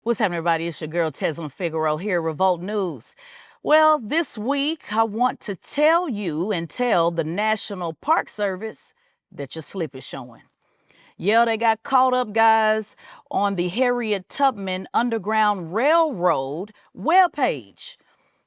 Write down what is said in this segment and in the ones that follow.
What's happening, everybody? It's your girl, Tezlyn Figaro, here at Revolt News. Well, this week, I want to tell you and tell the National Park Service that your slip is showing. Yeah, they got caught up, guys, on the Harriet Tubman Underground Railroad webpage.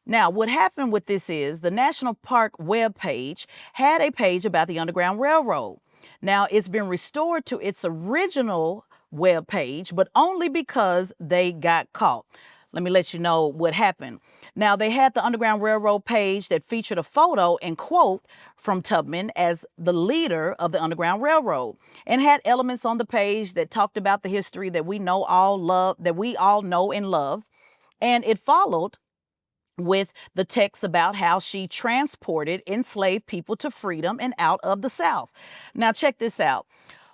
Now, what happened with this is the National Park webpage had a page about the Underground Railroad. Now, it's been restored to its original web page, but only because they got caught. Let me let you know what happened. Now, they had the Underground Railroad page that featured a photo and quote from Tubman as the leader of the Underground Railroad, and had elements on the page that talked about the history that we all know and love. And it followed with the text about how she transported enslaved people to freedom and out of the South. Now, check this out.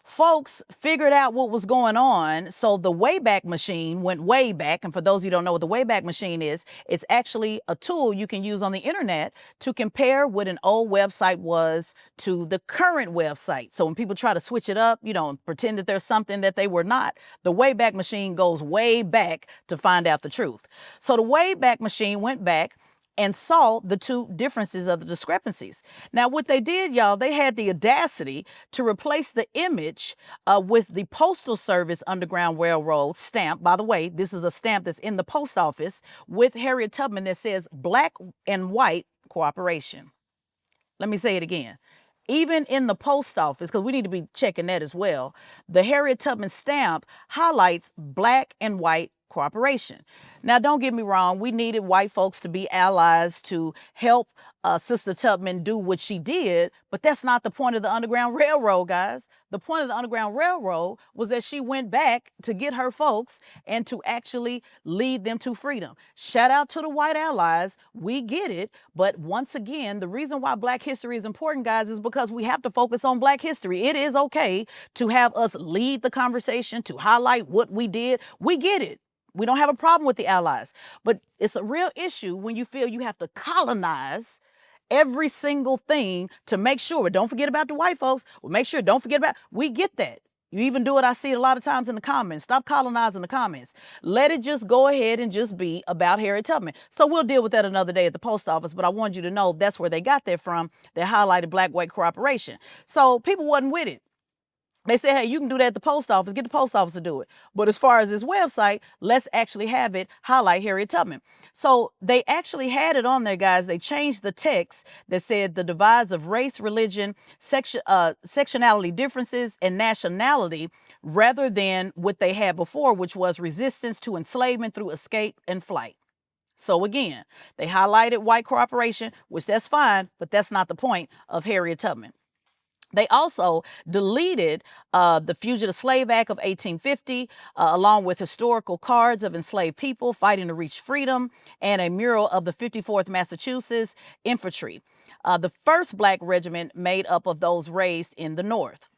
Folks figured out what was going on, so the Wayback Machine went way back. And for those of you who don't know what the Wayback Machine is, it's actually a tool you can use on the internet to compare what an old website was to the current website. So when people try to switch it up, pretend that there's something that they were not, the Wayback Machine goes way back to find out the truth. So the Wayback Machine went back and saw the two differences of the discrepancies. Now, what they did, y'all, they had the audacity to replace the image with the Postal Service Underground Railroad stamp. By the way, this is a stamp that's in the post office with Harriet Tubman that says black and white cooperation. Let me say it again. Even in the post office, because we need to be checking that as well, the Harriet Tubman stamp highlights black and white cooperation. Now, don't get me wrong. We needed white folks to be allies to help Sister Tubman do what she did, but that's not the point of the Underground Railroad, guys. The point of the Underground Railroad was that she went back to get her folks and to actually lead them to freedom. Shout out to the white allies. We get it. But once again, the reason why Black history is important, guys, is because we have to focus on Black history. It is okay to have us lead the conversation, to highlight what we did. We get it. We don't have a problem with the allies, but it's a real issue when you feel you have to colonize every single thing to make sure. Don't forget about the white folks. Well, make sure, don't forget about, we get that. You even do it, I see it a lot of times in the comments. Stop colonizing the comments. Let it just go ahead and just be about Harriet Tubman. So we'll deal with that another day at the post office, but I want you to know that's where they got that from. They highlighted black-white cooperation. So people wasn't with it. They said, hey, you can do that at the post office. Get the post office to do it. But as far as this website, let's actually have it highlight Harriet Tubman. So they actually had it on there, guys. They changed the text that said the divides of race, religion, sectionality differences, and nationality, rather than what they had before, which was resistance to enslavement through escape and flight. So again, they highlighted white cooperation, which that's fine, but that's not the point of Harriet Tubman. They also deleted the Fugitive Slave Act of 1850, along with historical cards of enslaved people fighting to reach freedom, and a mural of the 54th Massachusetts Infantry, the first Black regiment made up of those raised in the North.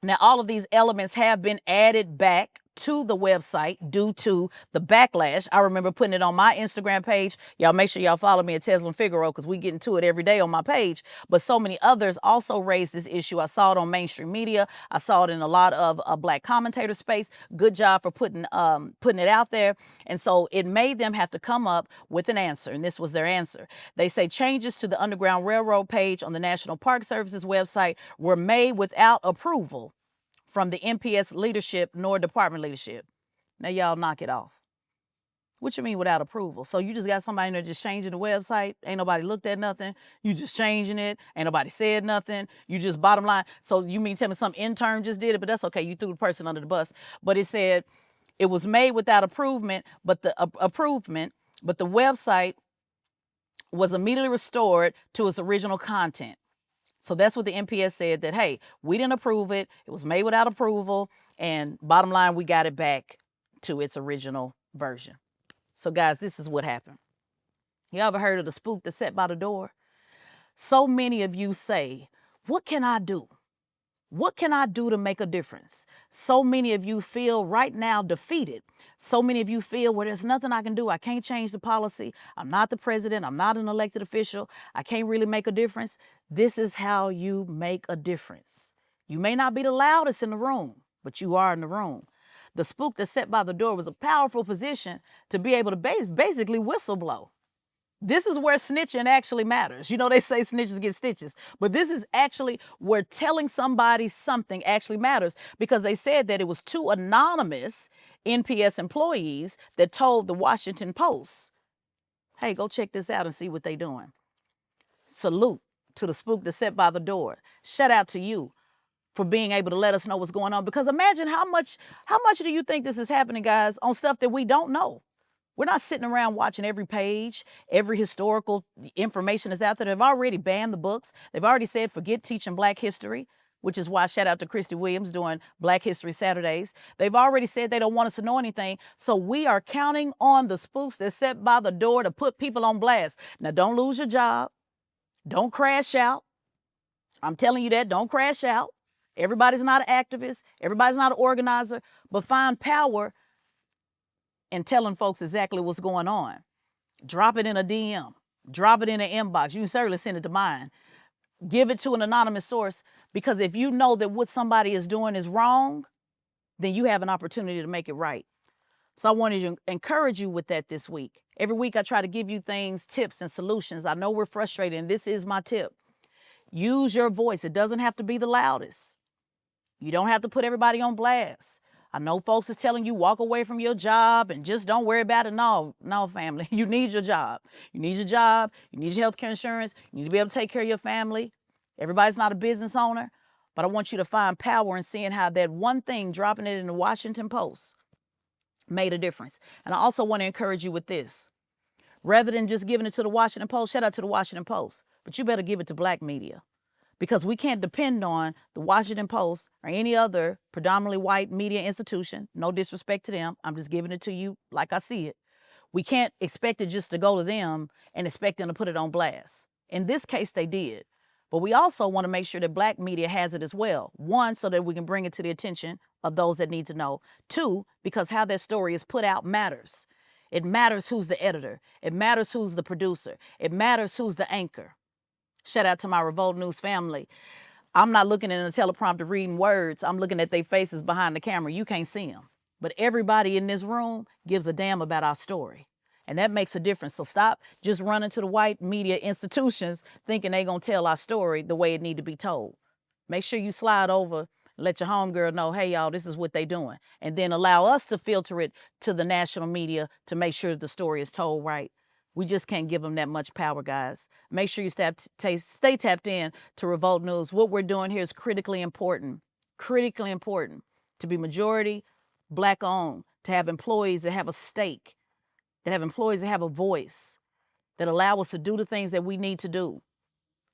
Now, all of these elements have been added back to the website due to the backlash. I remember putting it on my Instagram page. Y'all make sure y'all follow me at Tezlyn Figaro, because we get into it every day on my page. But so many others also raised this issue. I saw it on mainstream media. I saw it in a lot of Black commentator space. Good job for putting it out there. And so it made them have to come up with an answer. And this was their answer. They say changes to the Underground Railroad page on the National Park Service's website were made without approval from the NPS leadership nor department leadership. Now, y'all knock it off. What you mean without approval? So you just got somebody in there just changing the website. Ain't nobody looked at nothing. You just changing it. Ain't nobody said nothing. You just bottom line. So you mean tell me some intern just did it, but that's okay. You threw the person under the bus. But it said it was made without approval, but the website was immediately restored to its original content. So that's what the NPS said, that, hey, we didn't approve it. It was made without approval. And bottom line, we got it back to its original version. So, guys, this is what happened. You ever heard of the spook that sat by the door? So many of you say, what can I do? What can I do to make a difference? So many of you feel right now defeated. So many of you feel, well, there's nothing I can do. I can't change the policy. I'm not the president. I'm not an elected official. I can't really make a difference. This is how you make a difference. You may not be the loudest in the room, but you are in the room. The spook that sat by the door was a powerful position to be able to basically whistleblow. This is where snitching actually matters. You know, they say snitches get stitches, but this is actually where telling somebody something actually matters, because they said that it was two anonymous NPS employees that told the Washington Post, hey, go check this out and see what they're doing. Salute to the spook that sat by the door. Shout out to you for being able to let us know what's going on, because imagine how much do you think this is happening, guys, on stuff that we don't know? We're not sitting around watching every page, every historical information that's out there. They've already banned the books. They've already said, forget teaching Black history, which is why shout out to Christy Williams doing Black History Saturdays. They've already said they don't want us to know anything. So we are counting on the spooks that sat by the door to put people on blast. Now, don't lose your job. Don't crash out. I'm telling you that, don't crash out. Everybody's not an activist. Everybody's not an organizer, but find power and telling folks exactly what's going on. Drop it in a DM. Drop it in an inbox. You can certainly send it to mine. Give it to an anonymous source, because if you know that what somebody is doing is wrong, then you have an opportunity to make it right. So I wanted to encourage you with that this week. Every week I try to give you things, tips, and solutions. I know we're frustrated, and this is my tip. Use your voice. It doesn't have to be the loudest. You don't have to put everybody on blast. I know folks is telling you walk away from your job and just don't worry about it. No, family. You need your job. You need your job. You need your health care insurance. You need to be able to take care of your family. Everybody's not a business owner, but I want you to find power in seeing how that one thing, dropping it in the Washington Post, made a difference. And I also want to encourage you with this. Rather than just giving it to the Washington Post, shout out to the Washington Post, but you better give it to Black media. Because we can't depend on the Washington Post or any other predominantly white media institution. No disrespect to them. I'm just giving it to you like I see it. We can't expect it just to go to them and expect them to put it on blast. In this case, they did. But we also want to make sure that Black media has it as well. One, so that we can bring it to the attention of those that need to know. Two, because how that story is put out matters. It matters who's the editor. It matters who's the producer. It matters who's the anchor. Shout out to my Revolt News family. I'm not looking at a teleprompter reading words. I'm looking at their faces behind the camera. You can't see them. But everybody in this room gives a damn about our story. And that makes a difference. So stop just running to the white media institutions thinking they're going to tell our story the way it need to be told. Make sure you slide over and let your homegirl know, hey, y'all, this is what they doing. And then allow us to filter it to the national media to make sure the story is told right. We just can't give them that much power, guys. Make sure you stay tapped in to Revolt News. What we're doing here is critically important to be majority Black owned, to have employees that have a stake, that have employees that have a voice, that allow us to do the things that we need to do.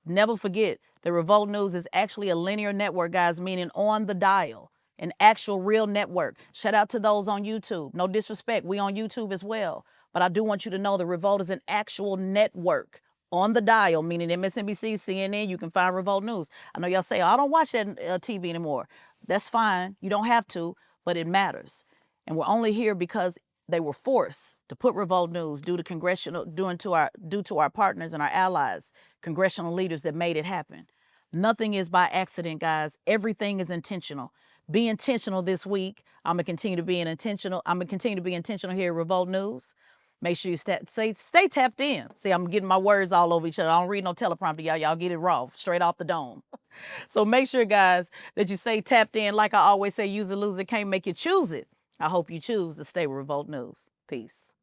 Never forget that Revolt News is actually a linear network, guys, meaning on the dial, an actual real network. Shout out to those on YouTube. No disrespect, we on YouTube as well. But I do want you to know that Revolt is an actual network on the dial, meaning MSNBC, CNN, you can find Revolt News. I know y'all say, oh, I don't watch that TV anymore. That's fine. You don't have to, but it matters. And we're only here because they were forced to put Revolt News due to our partners and our allies, congressional leaders that made it happen. Nothing is by accident, guys. Everything is intentional. Be intentional this week. I'm going to continue to be intentional here at Revolt News. Make sure you stay tapped in. See, I'm getting my words all over each other. I don't read no teleprompter, y'all. Y'all get it raw, straight off the dome. So make sure, guys, that you stay tapped in. Like I always say, use it, lose it, can't make you choose it. I hope you choose to stay with Revolt News. Peace.